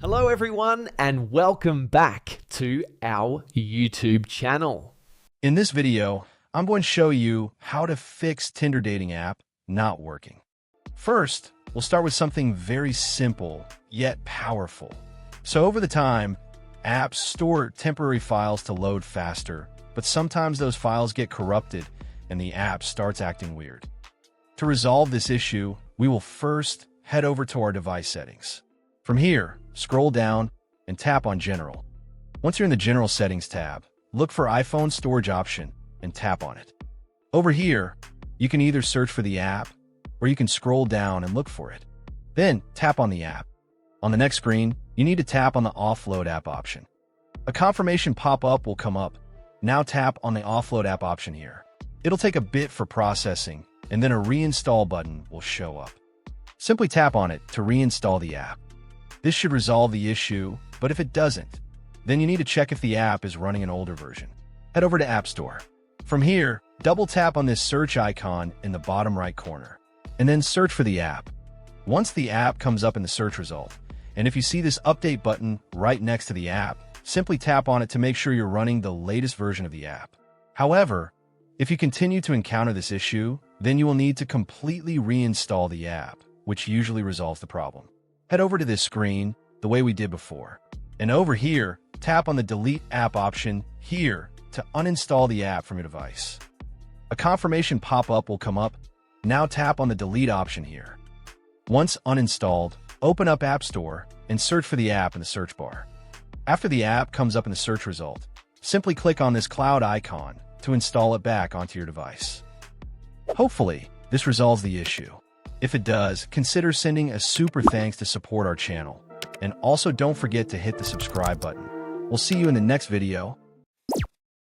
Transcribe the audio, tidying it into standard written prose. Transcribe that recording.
Hello everyone and welcome back to our YouTube channel. In this video, I'm going to show you how to fix Tinder dating app not working. First, we'll start with something very simple yet powerful. So over the time, apps store temporary files to load faster, but sometimes those files get corrupted and the app starts acting weird. To resolve this issue, we will first head over to our device settings. From here, scroll down and tap on General. Once you're in the General Settings tab, look for iPhone Storage option and tap on it. Over here, you can either search for the app or you can scroll down and look for it. Then tap on the app. On the next screen, you need to tap on the Offload app option. A confirmation pop-up will come up. Now tap on the Offload app option here. It'll take a bit for processing, and then a reinstall button will show up. Simply tap on it to reinstall the app. This should resolve the issue, but if it doesn't, then you need to check if the app is running an older version. Head over to App Store. From here, double tap on this search icon in the bottom right corner, and then search for the app. Once the app comes up in the search result, and if you see this update button right next to the app, simply tap on it to make sure you're running the latest version of the app. However, if you continue to encounter this issue, then you will need to completely reinstall the app, which usually resolves the problem. Head over to this screen the way we did before. And over here, tap on the Delete App option here to uninstall the app from your device. A confirmation pop-up will come up. Now tap on the Delete option here. Once uninstalled, open up App Store and search for the app in the search bar. After the app comes up in the search result, simply click on this cloud icon to install it back onto your device. Hopefully, this resolves the issue. If it does, consider sending a super thanks to support our channel. And also don't forget to hit the subscribe button. We'll see you in the next video.